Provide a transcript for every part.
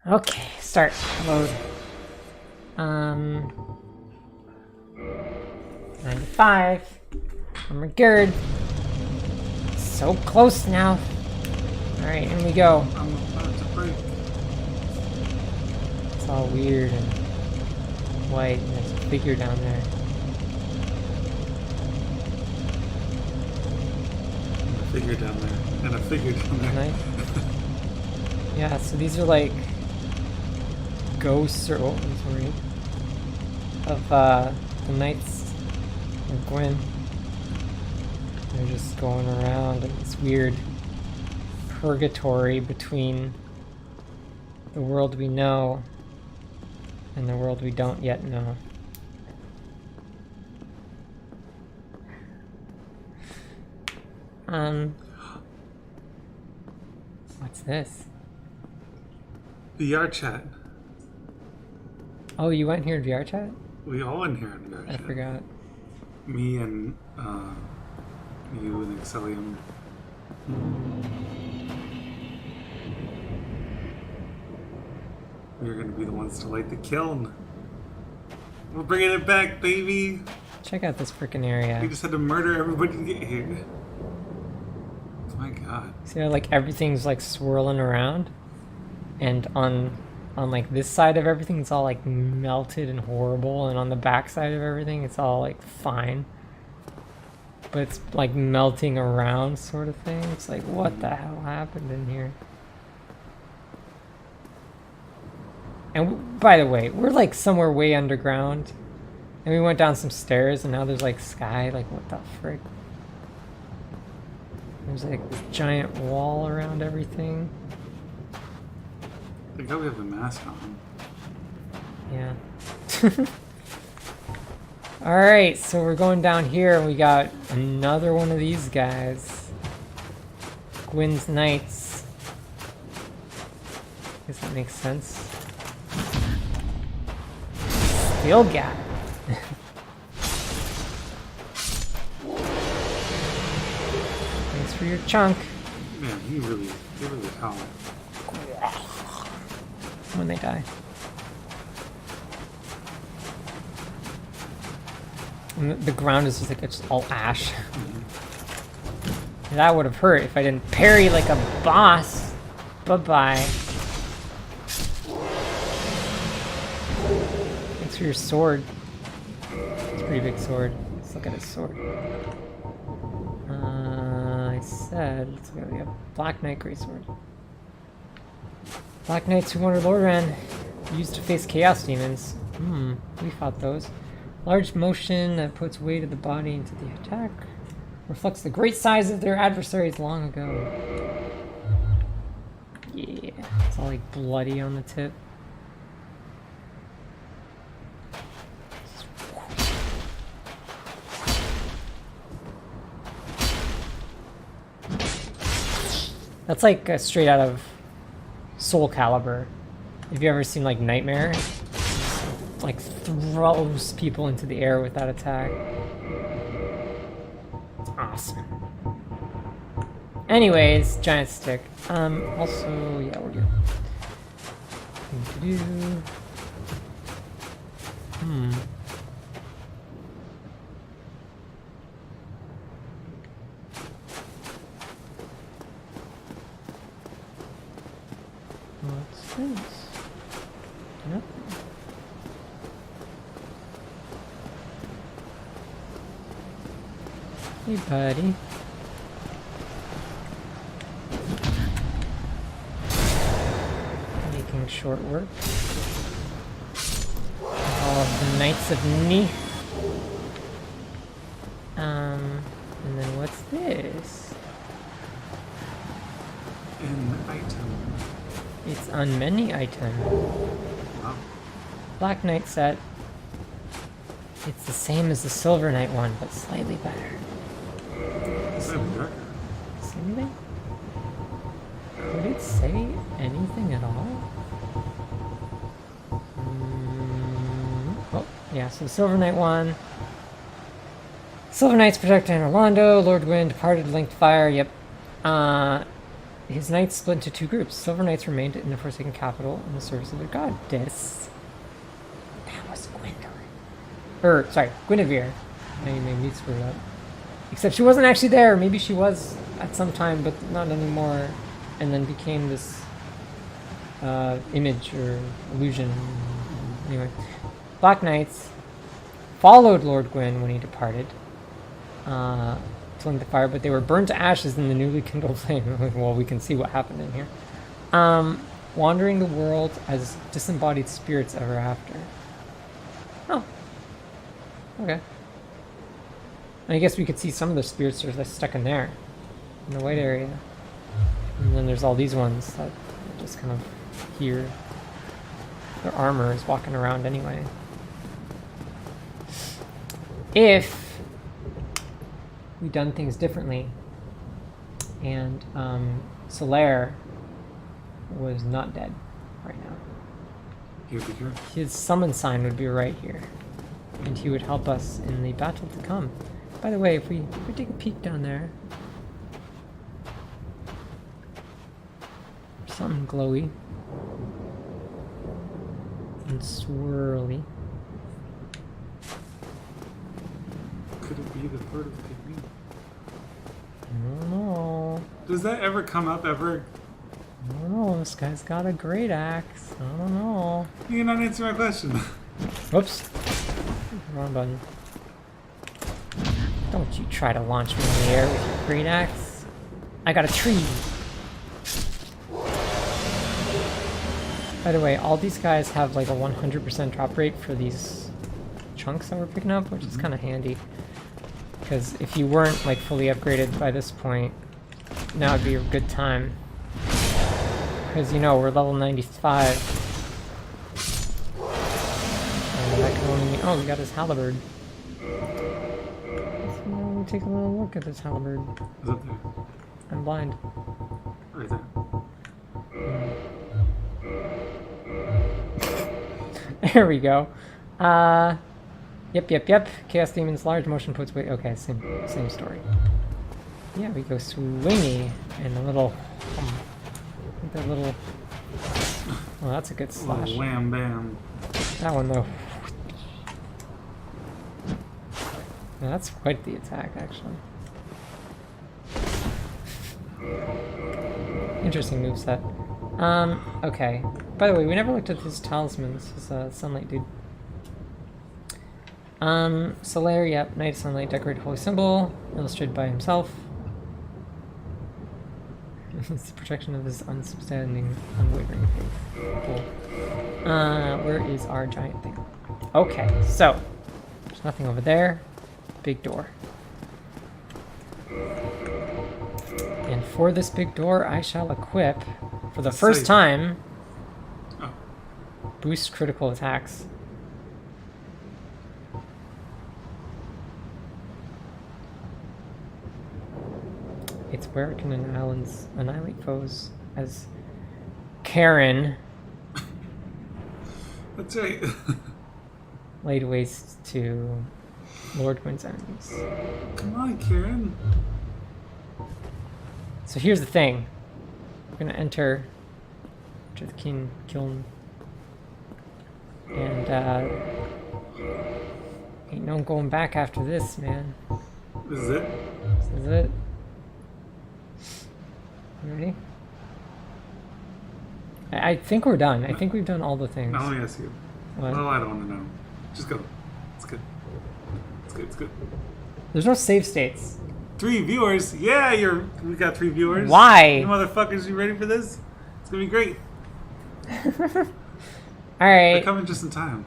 Okay, start. Load. 95. I'm good. So close now. Alright, in we go. I'm about to break. It's all weird and white, and there's a figure down there. And a figure down there. And a figure down there. Nice. Yeah, so these are like ghosts or sorry of the knights of Gwyn. They're just going around in this weird purgatory between the world we know and the world we don't yet know. What's this? VR chat. Oh, you went here in VR chat? We all in here in VR I chat. forgot. Me and you and Excellium. We're gonna be the ones to light the kiln. We're bringing it back, baby. Check out this freaking area. We just had to murder everybody to get here. My God. See how like everything's like swirling around, and on like this side of everything it's all like melted and horrible, and on the back side of everything it's all like fine, but it's like melting around sort of thing. It's like, what the hell happened in here? And by the way, we're like somewhere way underground, and we went down some stairs, and now there's like sky. Like, what the frick? There's like this giant wall around everything. Thank God we have the mask on. Yeah. Alright, so we're going down here, and we got another one of these guys. Gwyn's Knights. Guess that makes sense. Steel guy. Thanks for your chunk. Man, he really talented. When they die. And the ground is just like it's all ash. That would have hurt if I didn't parry like a boss. Bye-bye. Thanks for your sword. It's a pretty big sword. Let's look at his sword. I said, let's go. We have Black Knight Greatsword. Black Knights who wanted Lorran used to face Chaos Demons. We fought those. Large motion that puts weight of the body into the attack. Reflects the great size of their adversaries long ago. Yeah, it's all like bloody on the tip. That's like straight out of Soul Calibur. Have you ever seen like Nightmare? Like throws people into the air with that attack. It's awesome. Anyways, giant stick. Also, yeah, we're good. What's this? Nothing. Hey, buddy. Making short work. All of the Knights of Ni. And then what's this? An item. It's on many item. Wow. Black Knight set. It's the same as the Silver Knight one, but slightly better. It's not darker. See anything? Did it say anything at all? Oh, yeah, so the Silver Knight one. Silver Knights protect Anor Londo, Lord Gwyn departed linked fire, yep. his knights split into 2 groups. Silver Knights remained in the Forsaken Capital in the service of their goddess. That was Gwendolyn. Sorry, Guinevere. Now you made me screw it up. Except she wasn't actually there. Maybe she was at some time, but not anymore. And then became this image or illusion. Anyway, Black Knights followed Lord Gwyn when he departed, filling the fire, but they were burned to ashes in the newly kindled flame. Well, we can see what happened in here. Wandering the world as disembodied spirits ever after. Oh. Okay. And I guess we could see some of the spirits that are stuck in there, in the white area. And then there's all these ones that are just kind of here. Their armor is walking around anyway. If we'd done things differently, and Solaire was not dead right now, Here, here. his summon sign would be right here, and he would help us in the battle to come. By the way, if we take a peek down there, something glowy and swirly. Could it be the bird of Pygmy? I don't know. Does that ever come up ever? I don't know. This guy's got a great axe. I don't know. You're not answering my question. Whoops. Wrong button. Don't you try to launch me in the air with your great axe. I got a tree. By the way, all these guys have like a 100% drop rate for these chunks that we're picking up, which is kind of handy. Because if you weren't like fully upgraded by this point, now would be a good time. Because you know, we're level 95. And that can only mean, oh, we got his halberd. So now we take a little look at this halberd. Is up there? I'm blind. Right there. There we go. Yep. Chaos Demon's large motion puts weight. Okay, same story. Yeah, we go swingy and a little. That little. Well, that's a good slash. Oh, wham bam. That one though. Now, that's quite the attack, actually. Interesting moveset. Okay. By the way, we never looked at his talisman. This is a Sunlight dude. Solaire, yep. Knight of Sunlight, decorated holy symbol, illustrated by himself. It's the protection of his unsubstanding, unwavering faith. Cool. Where is our giant thing? Okay, so there's nothing over there. Big door. And for this big door, I shall equip, for the first time, boost critical attacks. It's where it can annihilate foes as Karen That's right. laid waste to Lord Gwyn's enemies. Come on, Karen. So here's the thing. We're gonna enter to the Kiln. And ain't no going back after this, man. This is it? This is it. You ready? I think we're done. I think we've done all the things. I want to ask you. What? Well, I don't want to know. Just go. It's good. It's good. It's good. There's no save states. 3 viewers. Yeah, we got 3 viewers. Why? You motherfuckers, you ready for this? It's gonna be great. Alright. They're coming just in time.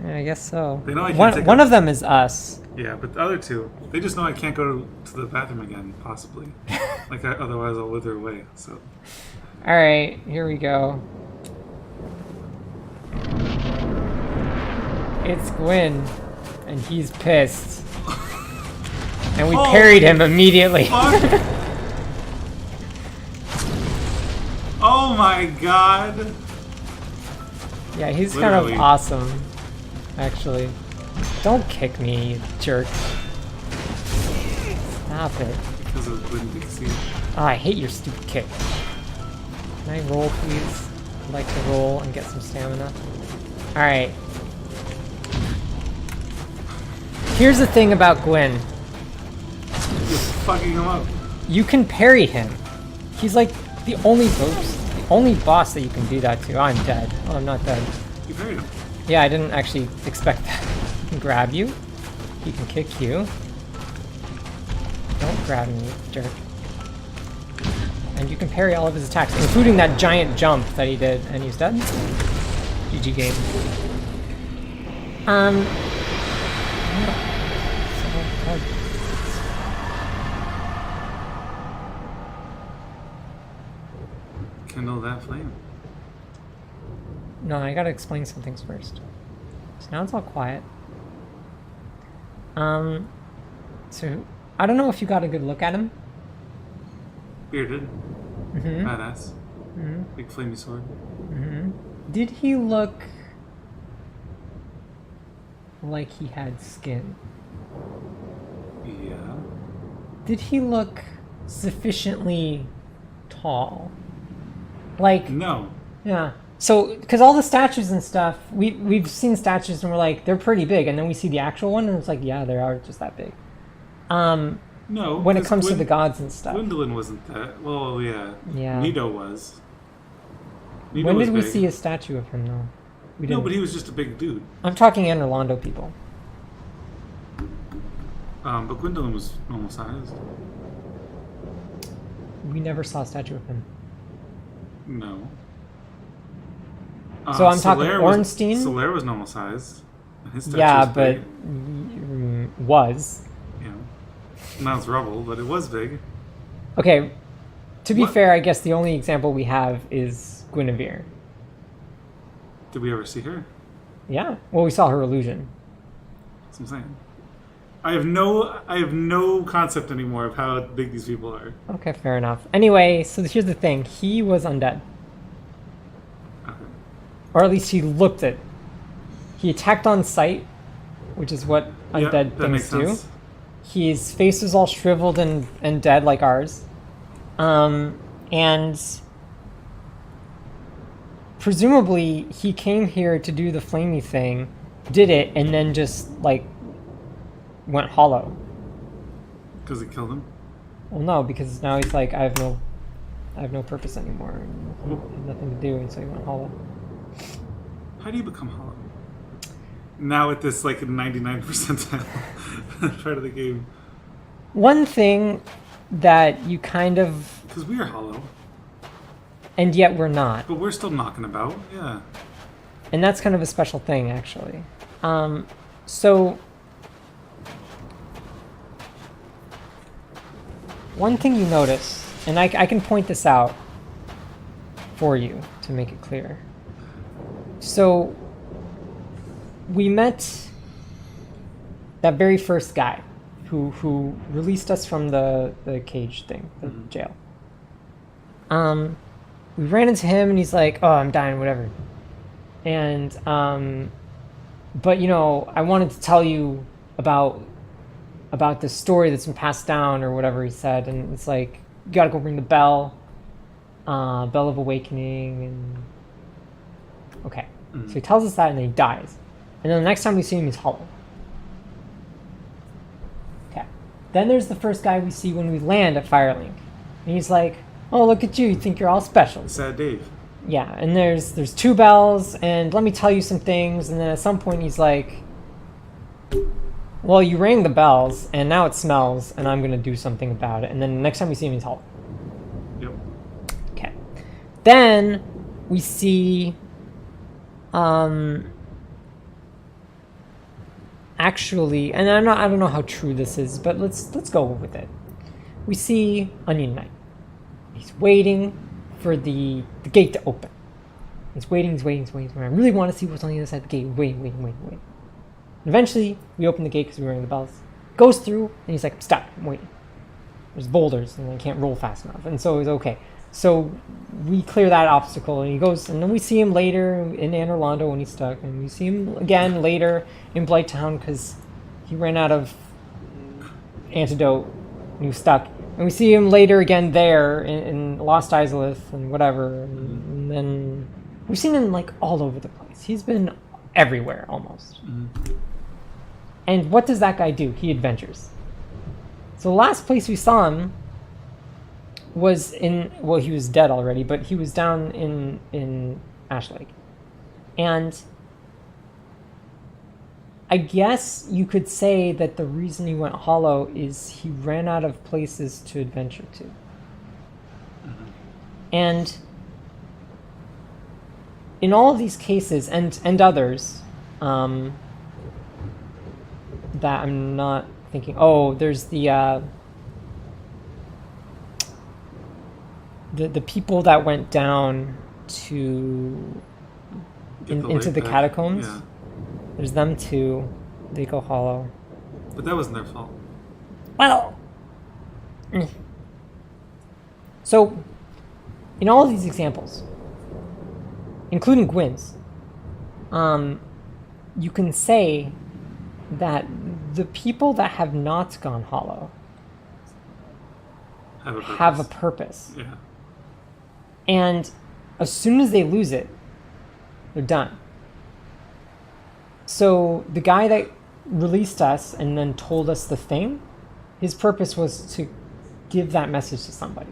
Yeah, I guess so. They know I can't take one a- of them is us. Yeah, but the other 2, they just know I can't go to the bathroom again, possibly. Otherwise I'll wither away. So. Alright, here we go. It's Gwyn, and he's pissed. And we parried him immediately. Fuck. Oh my god. Yeah, he's Literally. kind of awesome, actually. Don't kick me, you jerk. Stop it. Because of Gwyn Dixie. Oh, I hate your stupid kick. Can I roll, please? I'd like to roll and get some stamina. Alright. Here's the thing about Gwyn. You're fucking him up. You can parry him. He's like the only boss that you can do that to. Oh, I'm dead. Oh, I'm not dead. You parried him. Yeah, I didn't actually expect that. He can grab you. He can kick you. Don't grab me, jerk. And you can parry all of his attacks, including that giant jump that he did, and he's dead. GG game. Kindle that flame. No, I gotta explain some things first. So now it's all quiet. So I don't know if you got a good look at him. Bearded. Mm-hmm. Badass. Mm-hmm. Big flamey sword. Mm-hmm. Did he look like he had skin? Yeah. Did he look sufficiently tall? Like, No. yeah. So, because all the statues and stuff, we've seen statues and we're like, they're pretty big, and then we see the actual one and it's like, yeah, they are just that big. No. When it 'cause comes to the gods and stuff. Gwendolyn wasn't that. Well, yeah. Yeah. Nito was. Nito When was did we big. see a statue of him though? We No, didn't. but he was just a big dude. I'm talking Anorlando people. But Gwendolyn was normal sized. We never saw a statue of him. No. So I'm talking Solaire Ornstein? Solaire was normal sized. His statue Yeah, was but big. was. Yeah. Now it's rubble, but it was big. Okay, to be What? fair, I guess the only example we have is Guinevere. Did we ever see her? Yeah, well, we saw her illusion. That's what I'm saying. I have no concept anymore of how big these people are. Okay, fair enough. Anyway, so here's the thing. He was undead. Okay. Or at least he looked it. He attacked on sight, which is what Yeah, undead that things makes do. sense. His face is all shriveled and dead like ours. And presumably he came here to do the flamey thing, did it, and then just like went hollow. Because it killed him. Well, no, because now he's like, I have no purpose anymore, and nothing to do, and so he went hollow. How do you become hollow? Now at this like 99 percentile part of the game. One thing that you kind of, Because we are hollow, and yet we're not, but we're still knocking about. Yeah. and that's kind of a special thing, actually. So one thing you notice, and I can point this out for you to make it clear. So we met that very first guy who released us from the cage thing, the jail. We ran into him and he's like, oh, I'm dying, whatever. And but you know, I wanted to tell you about this story that's been passed down or whatever he said, and it's like, you gotta go ring the bell, bell of awakening, and okay. So he tells us that and then he dies. And then the next time we see him, he's hollow. Okay. Then there's the first guy we see when we land at Firelink. And he's like, oh, look at you, you think you're all special. Sad Dave. Yeah, and there's two bells, and let me tell you some things, and then at some point he's like, well, you rang the bells, and now it smells, and I'm gonna do something about it. And then the next time we see him, he's hollow. Yep. Okay. Then we see actually, and I don't know how true this is, but let's go with it. We see Onion Knight. He's waiting for the gate to open. He's waiting. I really want to see what's on the other side of the gate. Waiting. And eventually, we open the gate because we were ringing the bells. Goes through, and he's like, I'm stuck. I'm waiting. There's boulders, and I can't roll fast enough. And so he's okay. So we clear that obstacle, and he goes, and then we see him later in Anne Orlando when he's stuck, and we see him again later in Blighttown because he ran out of antidote and he was stuck. And we see him later again there in Lost Izalith and whatever. And then we've seen him like all over the place. He's been everywhere almost. And what does that guy do? He adventures. So the last place we saw him was in, well, he was dead already, but he was down in Ash Lake. And I guess you could say that the reason he went hollow is he ran out of places to adventure to. And in all of these cases, and others, that I'm not thinking, oh, there's the people that went down to into the catacombs. Yeah. There's them too. They go hollow. But that wasn't their fault. Well, so in all of these examples, including Gwyn's, you can say that the people that have not gone hollow have a purpose. Yeah. And as soon as they lose it, they're done. So the guy that released us and then told us the thing, his purpose was to give that message to somebody,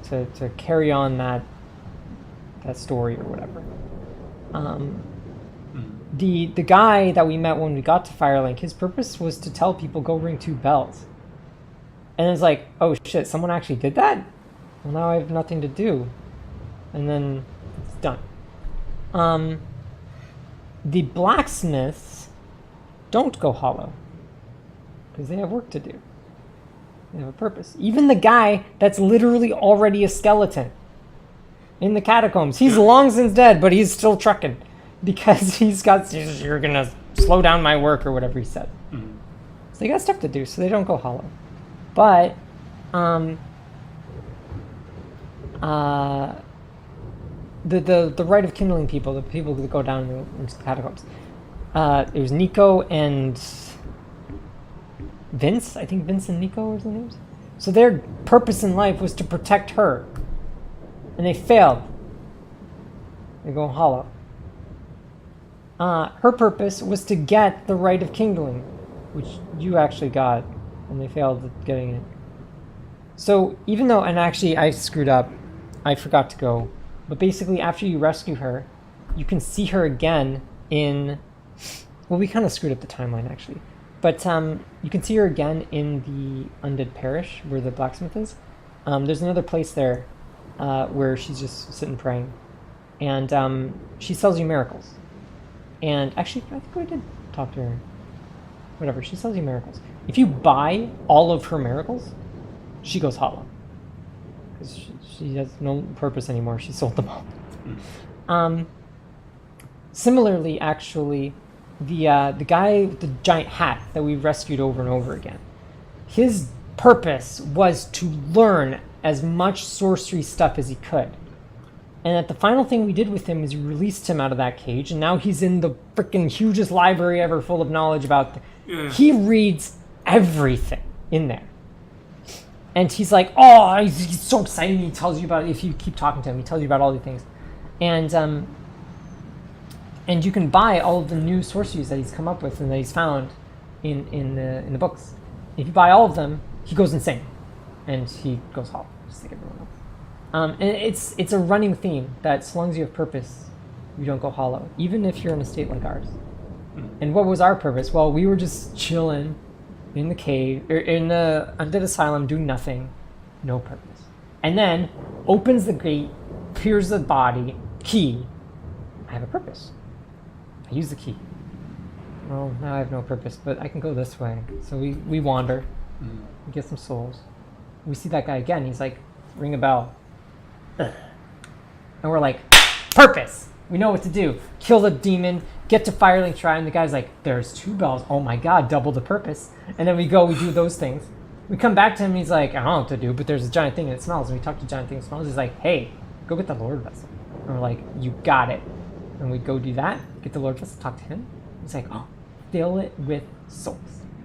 to carry on that story or whatever. The guy that we met when we got to Firelink, his purpose was to tell people, go ring 2 bells. And it's like, oh shit, someone actually did that? Well, now I have nothing to do. And then it's done. The blacksmiths don't go hollow because they have work to do. They have a purpose. Even the guy that's literally already a skeleton in the catacombs, he's long since dead, but he's still trucking because you're gonna slow down my work or whatever he said. So they got stuff to do, so they don't go hollow. But the Rite of Kindling people, the people that go down into the catacombs, it was Nico and Vince. I think Vince and Nico were the names. So their purpose in life was to protect her, and they failed. They go hollow. Her purpose was to get the Rite of Kindling, which you actually got, and they failed at getting it. So even though, and actually I screwed up, I forgot to go. But basically, after you rescue her, you can see her again in... Well, we kind of screwed up the timeline, actually. But you can see her again in the Undead Parish, where the blacksmith is. There's another place there where she's just sitting praying. And she sells you miracles. And actually, I think we did talk to her. Whatever, she sells you miracles. If you buy all of her miracles, she goes hollow. Because she has no purpose anymore. She sold them all. Similarly, actually, the guy with the giant hat that we rescued over and over again, his purpose was to learn as much sorcery stuff as he could. And that the final thing we did with him is we released him out of that cage, and now he's in the freaking hugest library ever full of knowledge about... He reads everything in there. And he's like, oh, he's so excited. He tells you about it. If you keep talking to him, he tells you about all the things. And you can buy all of the new sorceries that he's come up with and that he's found in the books. If you buy all of them, he goes insane. And he goes hollow, just like everyone else. And it's a running theme that as long as you have purpose, you don't go hollow, even if you're in a state like ours. And what was our purpose? Well, we were just chilling in the cave, or in the Undead Asylum, doing nothing, no purpose. And then opens the gate, peers the body, key. I have a purpose. I use the key. Well, now I have no purpose, but I can go this way. So we wander, we get some souls. We see that guy again. He's like, ring a bell. Ugh. And we're like, purpose! We know what to do. Kill the demon, get to Firelink Shrine. The guy's like, there's 2 bells. Oh my god, double the purpose. And then we do those things. We come back to him, and he's like, I don't know what to do, but there's a giant thing and it smells. And we talk to the giant thing that smells. He's like, hey, go get the Lord Vessel. And we're like, you got it. And we go do that, get the Lord Vessel, talk to him. He's like, oh, fill it with souls.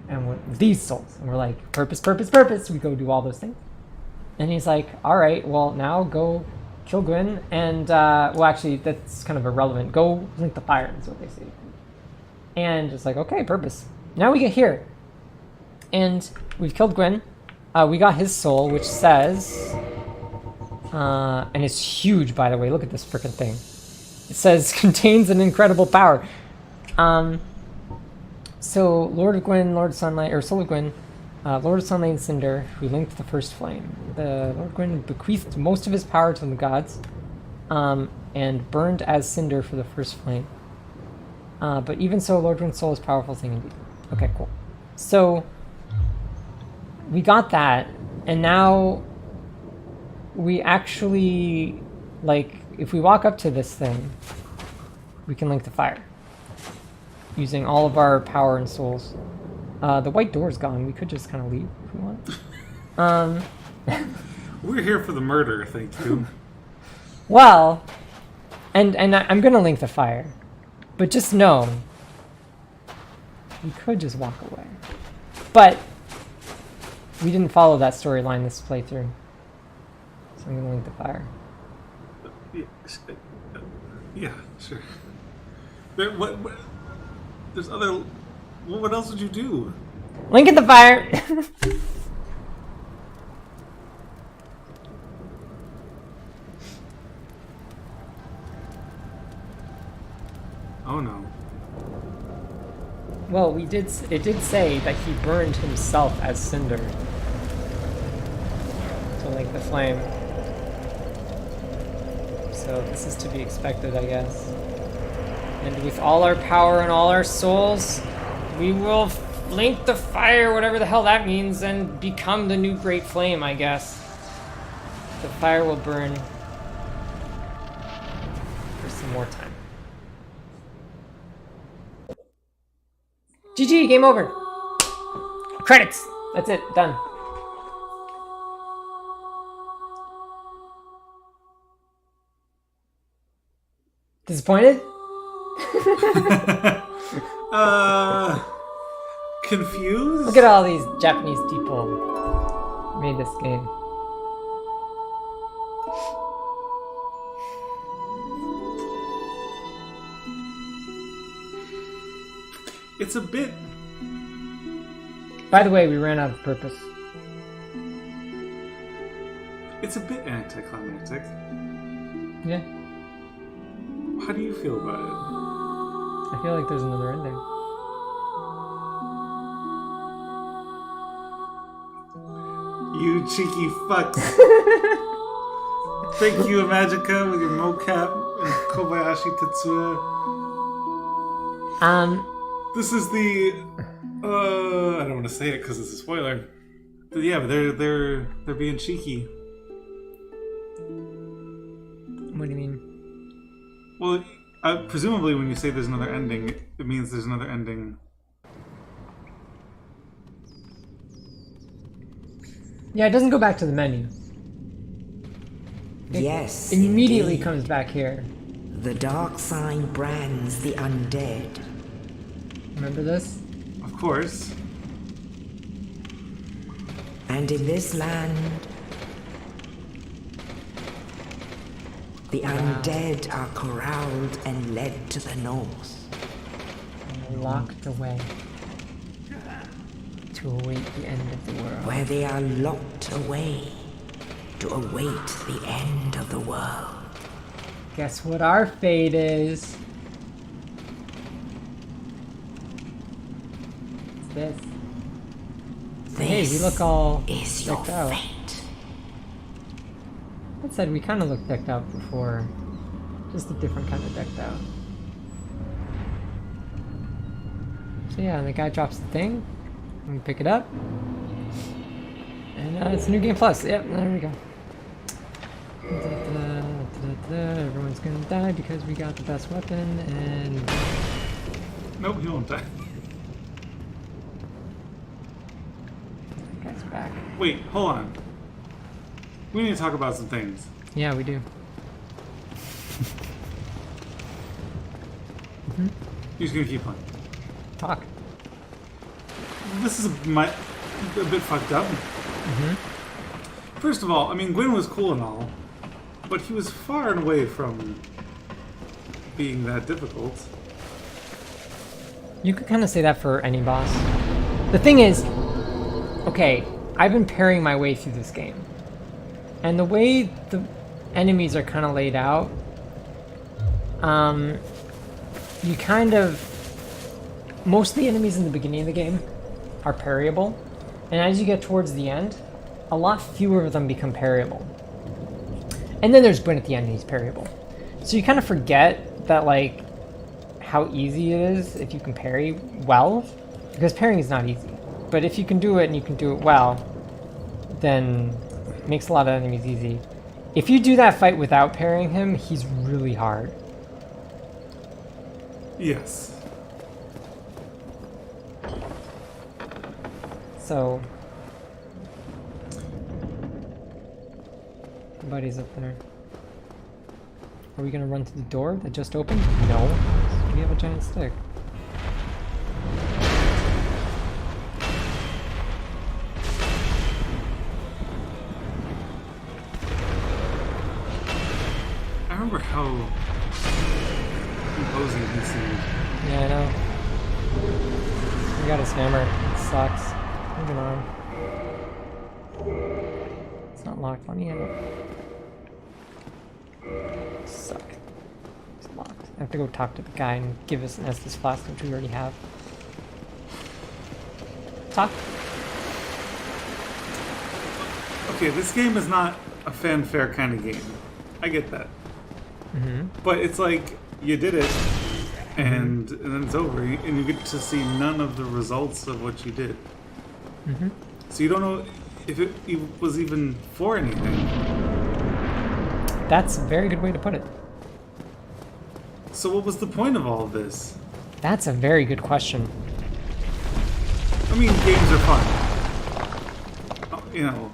and with these souls. And we're like, purpose, purpose, purpose. We go do all those things. And he's like, all right, well, now go kill Gwyn. And, well, actually, that's kind of irrelevant. Go link the fire, is what they say. And it's like, okay, purpose. Now we get here. And we've killed Gwyn. We got his soul, which says... and it's huge, by the way. Look at this freaking thing. It says, contains an incredible power. So, Lord of Gwyn, Lord of Sunlight, or Soul of Gwyn, Lord of Sunlight and Cinder, who linked the first flame. The Lord of Gwyn bequeathed most of his power to the gods, and burned as cinder for the first flame. But even so, Lord Gwyn's soul is a powerful thing indeed. Okay, cool. So, we got that, and now we actually, like, if we walk up to this thing, we can link the fire. Using all of our power and souls. The white door's gone. We could just kind of leave if we want. We're here for the murder, thank you. Well, and I'm gonna link the fire, but just know we could just walk away. But we didn't follow that storyline this playthrough, so I'm gonna link the fire. Yeah, sure. What there's other... What else would you do? Link in the fire! Oh no. Well, it did say that he burned himself as cinder to link the flame. So this is to be expected, I guess. And with all our power and all our souls, we will link the fire, whatever the hell that means, and become the new great flame, I guess. The fire will burn for some more time. GG, game over. Credits. That's it, done. Disappointed? Confused? Look at all these Japanese people who made this game. It's a bit... By the way, we ran out of purpose. It's a bit anticlimactic. Yeah, How do you feel about I feel like there's another ending. it? You cheeky fucks. Thank you, Magica, with your mocap and Kobayashi Tetsuya. This is the... I don't want to say it because it's a spoiler. But yeah, but they're being cheeky. What do you mean? Well, presumably when you say there's another ending, it means there's another ending. Yeah, it doesn't go back to the menu. It Yes, immediately indeed. comes back here. The dark sign brands the undead. Remember this? Of course. And in this land, the undead are corralled and led to the north. And locked away to await the end of the world. Where they are locked away to await the end of the world. Guess what our fate is? It's this. Hey, we look all is your decked out. fate. That said, we kind of looked decked out before. Just a different kind of decked out. So yeah, the guy drops the thing. We pick it up. And it's New Game Plus. Yep, there we go. Everyone's gonna die because we got the best weapon, and Nope, he won't die. that guy's back. Wait, hold on. We need to talk about some things. Yeah, we do. You're just gonna keep playing. Talk. this is a bit fucked up. First of all, I mean, Gwyn was cool and all, but he was far and away from being that difficult. You could kind of say that for any boss. The thing is, okay, I've been parrying my way through this game. And the way the enemies are kind of laid out, you kind of... Most of the enemies in the beginning of the game are parryable. And as you get towards the end, a lot fewer of them become parryable. And then there's Gwyn at the end, and he's parryable. So you kind of forget that, like, how easy it is if you can parry well. Because parrying is not easy. But if you can do it and you can do it well, then it makes a lot of enemies easy. If you do that fight without parrying him, he's really hard. Yes. So... Buddy's up there. Are we gonna run to the door that just opened? No. We have a giant stick. I remember how imposing he seemed. Yeah, I know. We got his hammer. It sucks. Moving on. It's not locked. Let me in it. Suck. It's locked. I have to go talk to the guy and give us an Estus flask, which we already have. Talk. Okay, this game is not a fanfare kind of game. I get that. But it's like, you did it, and then it's over, and you get to see none of the results of what you did. So you don't know if it was even for anything. That's a very good way to put it. So what was the point of all of this? That's a very good question. I mean, games are fun. You know.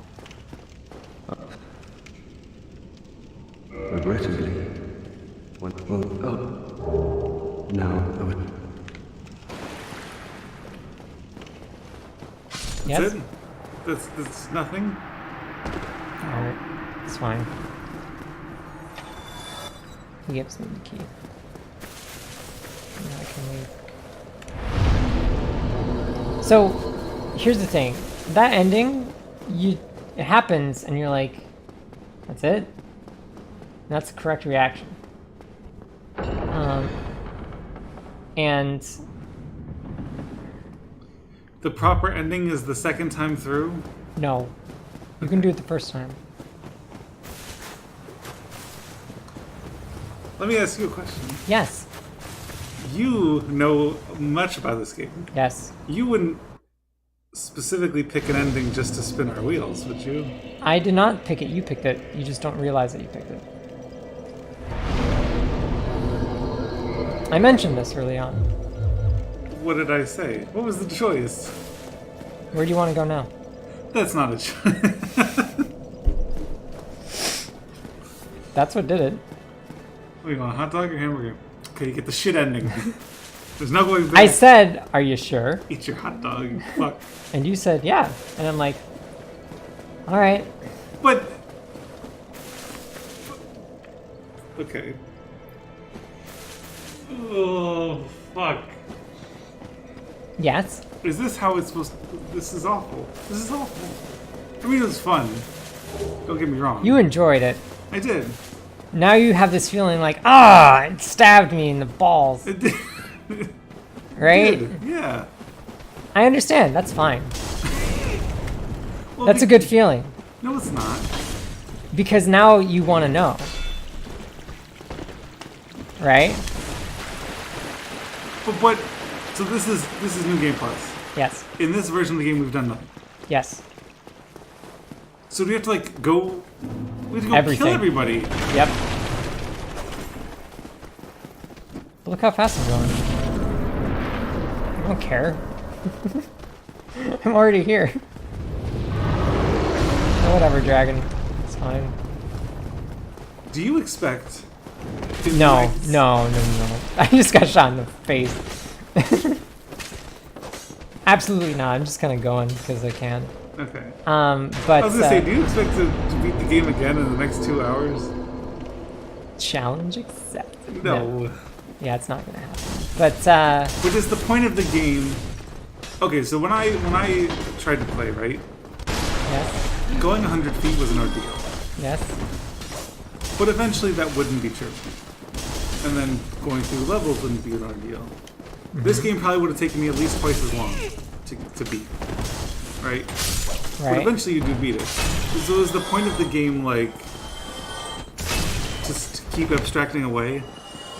Regrettably. Well, now I would. Yes? That's it? That's nothing? Alright. It's fine. He gives me the key. Now I can leave. So, here's the thing. That ending, it happens and you're like, that's it? That's the correct reaction. And The proper ending is the second time through? no, you can do it the first time. Let me ask you a question. Yes. You know much about this game. Yes. You wouldn't specifically pick an ending just to spin our wheels, would you? I did not pick it. You picked it. You just don't realize that you picked it. I mentioned this early on. What did I say? What was the choice? Where do you want to go now? That's not a choice. That's what did it. What do you want, a hot dog or hamburger? Okay, you get the shit ending. There's no going back. I said, are you sure? Eat your hot dog, you fuck. And you said, yeah. And I'm like, all right. But... Okay. Oh, fuck. Yes. Is this how it's supposed to... This is awful. This is awful. I mean, it was fun. Don't get me wrong. You enjoyed it. I did. Now you have this feeling like, it stabbed me in the balls. It did. Right? It did. Yeah. I understand. That's fine. Well, That's a good feeling. No, it's not. Because now you want to know. Right? But what... So this is New Game Plus. Yes. In this version of the game, we've done nothing. Yes. So do we have to, like, go... We have to go Everything. kill everybody. Yep. Look how fast I'm going. I don't care. I'm already here. Oh, whatever, dragon. It's fine. Do you expect... No. I just got shot in the face. Absolutely not. I'm just kind of going because I can. Okay. But I was gonna say, do you expect to beat the game again in the next 2 hours? challenge accepted. No. Yeah, it's not gonna happen. But Which is the point of the game. Okay, so when I tried to play, right? yes, Going 100 feet was an ordeal. yes. But eventually that wouldn't be true. And then going through levels wouldn't be an ordeal. This game probably would have taken me at least twice as long to beat. Right? But Right. eventually you do beat it. So is the point of the game like just to keep abstracting away?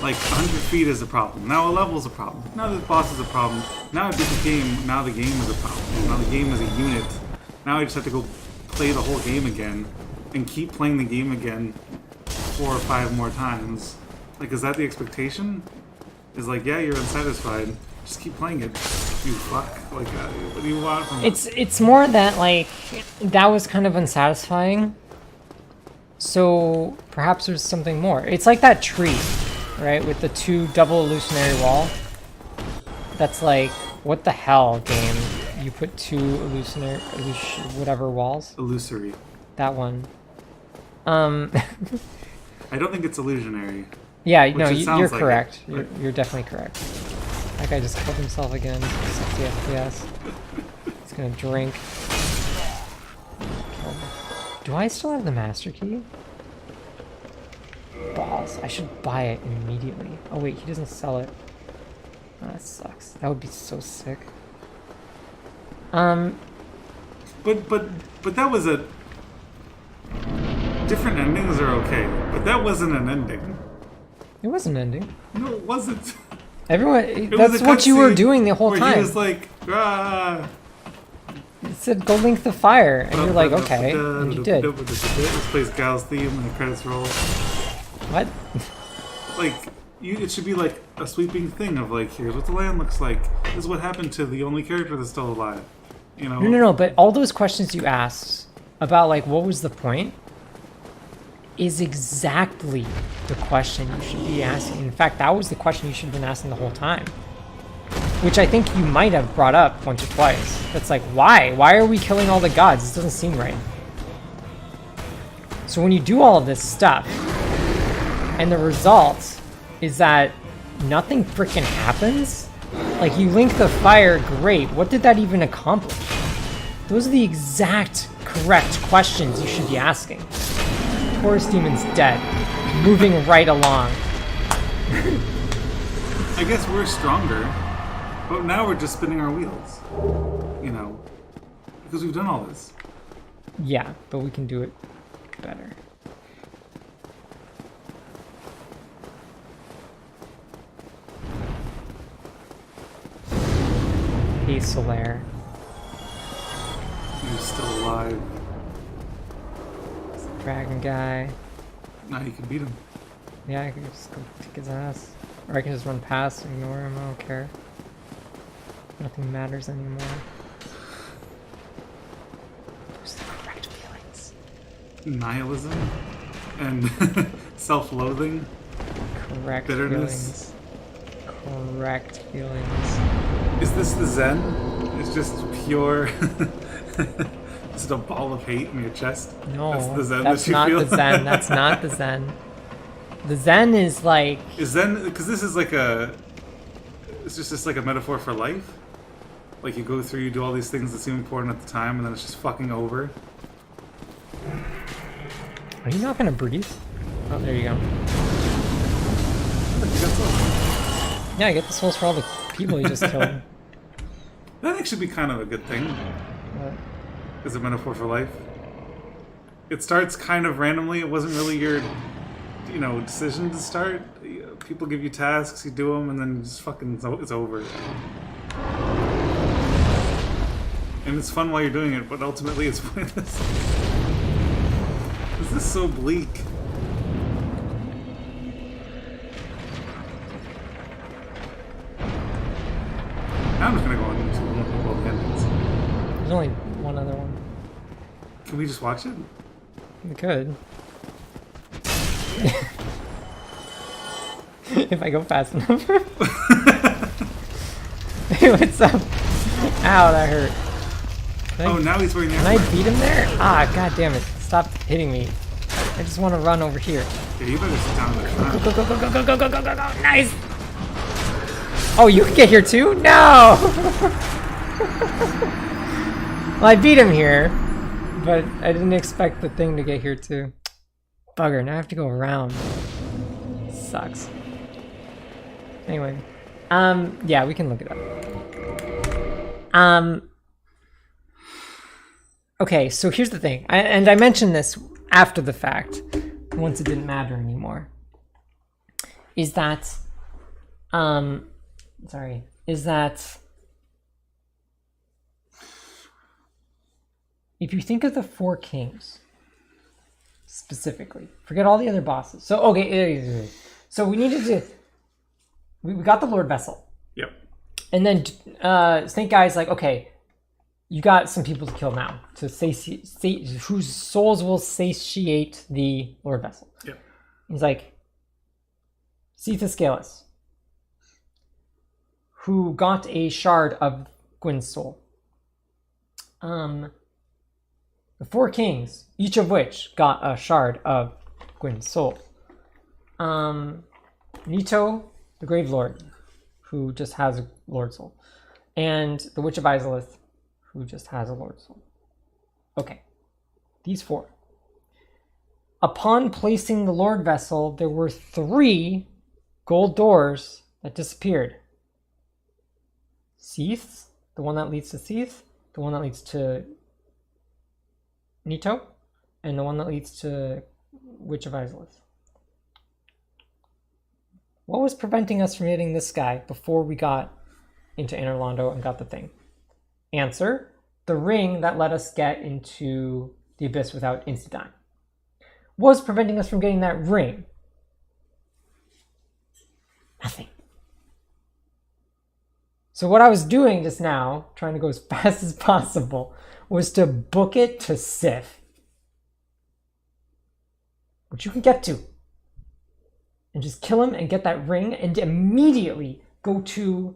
Like 100 feet is a problem. Now a level's a problem. Now this boss is a problem. Now I beat the game. Now the game is a problem. Now the game is a unit. Now I just have to go play the whole game again and keep playing the game again 4 or 5 more times. Like, is that the expectation? Is like, yeah, you're unsatisfied. Just keep playing it. You fuck. Like, what do you want from it? It's more that like that was kind of unsatisfying. So perhaps there's something more. It's like that tree, right, with the 2 double illusionary wall. That's like, what the hell, game? You put 2 whatever walls. Illusory. That one. I don't think it's illusionary. Yeah, Which no, it you're sounds like correct. it, but- You're definitely correct. That guy just killed himself again. 60 FPS. He's gonna drink. Kill him. Do I still have the master key? Balls. I should buy it immediately. Oh wait, he doesn't sell it. Oh, that sucks. That would be so sick. But that was a different endings are okay. But that wasn't an ending. It was an ending. No, it wasn't. Everyone, It was that's a what you were cutscene doing the whole where time. He was like, ah. It said go link the fire, and you're like, okay, and you did. Let's play Gal's theme and the credits roll. What? Like, it should be like a sweeping thing of like, here's what the land looks like. This is what happened to the only character that's still alive. You know? No, but all those questions you asked about like what was the point is exactly the question you should be asking. In fact, that was the question you should have been asking the whole time. Which I think you might have brought up once or twice. That's like, why? Why are we killing all the gods? This doesn't seem right. So when you do all of this stuff, and the result is that nothing freaking happens, like you link the fire, great. What did that even accomplish? Those are the exact correct questions you should be asking. Taurus Demon's dead. Moving right along. I guess we're stronger, but now we're just spinning our wheels. You know, because we've done all this. Yeah, but we can do it better. Hey, Solaire. You're still alive. Dragon guy. Now you can beat him. Yeah, I can just go kick his ass. Or I can just run past, ignore him, I don't care. Nothing matters anymore. What's the correct feelings? Nihilism and self-loathing. Correct Bitterness. feelings. Correct feelings. Is this the Zen? It's just pure. Just a ball of hate in your chest. No, That's the Zen that's that you not feel? the Zen. That's not the Zen. The Zen is like, Is Zen because this is like a. It's just like a metaphor for life. Like you go through, you do all these things that seem important at the time, and then it's just fucking over. are you not gonna breathe? Oh, there you go. Yeah, I get the souls for all the people you just killed. That actually be kind of a good thing. But As a metaphor for life. It starts kind of randomly. It wasn't really your, decision to start. People give you tasks, you do them, and then just fucking it's over. And it's fun while you're doing it, but ultimately it's pointless. This is so bleak. Now I'm just gonna go into multiple endings. there's only one other one. Can we just watch it? We could. If I go fast enough. Hey, what's up? Ow, that hurt. Oh, now he's wearing the Can I armor. beat him there? Ah, god damn it. Stop hitting me. I just want to run over here. Yeah, you better sit down in the front. Go, go, go, go, go, go, go, go, go, go. Nice! Oh, you can get here too? No! Well, I beat him here, but I didn't expect the thing to get here too. Bugger, now I have to go around. Sucks. Anyway. Yeah, we can look it up. Okay, so here's the thing. And I mentioned this after the fact, once it didn't matter anymore. Is that, if you think of the Four Kings, specifically, forget all the other bosses. So, okay, so we needed to, we got the Lord Vessel. Yep. And then Snake Eye's like, okay, you got some people to kill now, to whose souls will satiate the Lord Vessel. Yep. He's like, Sitha Scalus, who got a shard of Gwyn's soul. The Four Kings, each of which got a shard of Gwyn's soul. Nito, the Grave Lord, who just has a Lord soul. And the Witch of Izalith, who just has a Lord soul. Okay, these four. Upon placing the Lord Vessel, there were 3 gold doors that disappeared. Seath, the one that leads to Seath, the one that leads to Nito, and the one that leads to Witch of Izalith. What was preventing us from hitting this guy before we got into Anor Londo and got the thing? Answer, the ring that let us get into the Abyss without insta-dying. What was preventing us from getting that ring? Nothing. So what I was doing just now, trying to go as fast as possible, was to book it to Sif, which you can get to, and just kill him and get that ring and immediately go to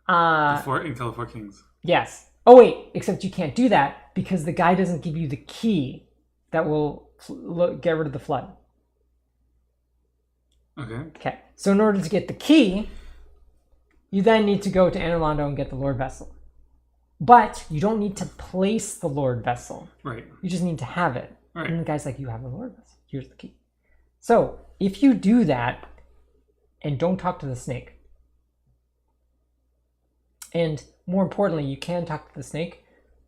Intel Four Kings. Yes. Oh wait, except you can't do that because the guy doesn't give you the key that will get rid of the flood. Okay. Okay. So in order to get the key, you then need to go to Anor Londo and get the Lord Vessel. But you don't need to place the Lord Vessel. Right. You just need to have it. Right. And the guy's like, you have the Lord Vessel. Here's the key. So if you do that and don't talk to the snake, and more importantly, you can talk to the snake,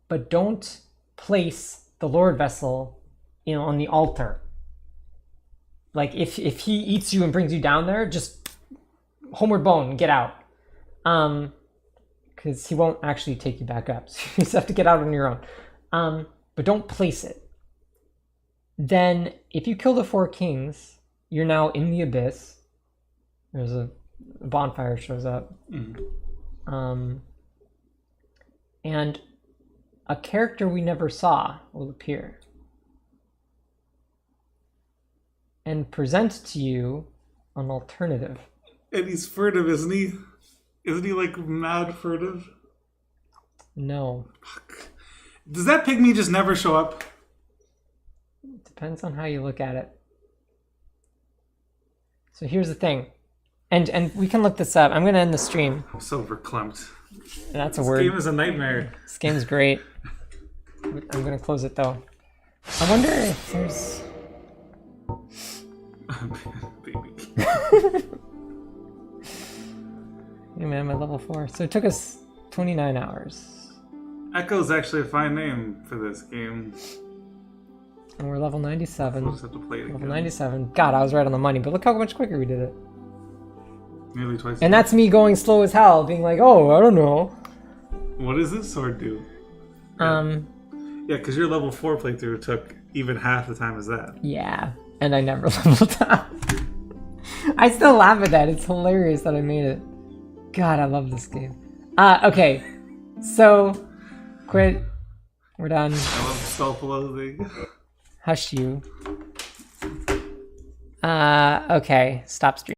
but don't place the Lord Vessel, on the altar. Like if he eats you and brings you down there, just homeward bone and get out. Because he won't actually take you back up. So you just have to get out on your own. But don't place it. Then if you kill the Four Kings, you're now in the Abyss. There's a bonfire shows up. Mm-hmm. And a character we never saw will appear and present to you an alternative. And he's furtive, isn't he? Isn't he like mad furtive? No. Fuck. Does that pygmy just never show up? Depends on how you look at it. So here's the thing. And we can look this up. I'm going to end the stream. I'm so verklempt. That's a This word. game is a nightmare. This game's great. I'm going to close it though. I wonder if there's... Baby. Hey man, my level 4. So it took us 29 hours. Echo's actually a fine name for this game. And we're level 97. We'll just have to play it Level again. 97. God, I was right on the money, but look how much quicker we did it. Nearly twice. And that's me going slow as hell, being like, oh, I don't know. What does this sword do? Yeah, because your level 4 playthrough took even half the time as that. Yeah. And I never leveled up. I still laugh at that. It's hilarious that I made it. God, I love this game. Okay. So, quit. We're done. I love self-loathing. Hush you. Okay. Stop streaming.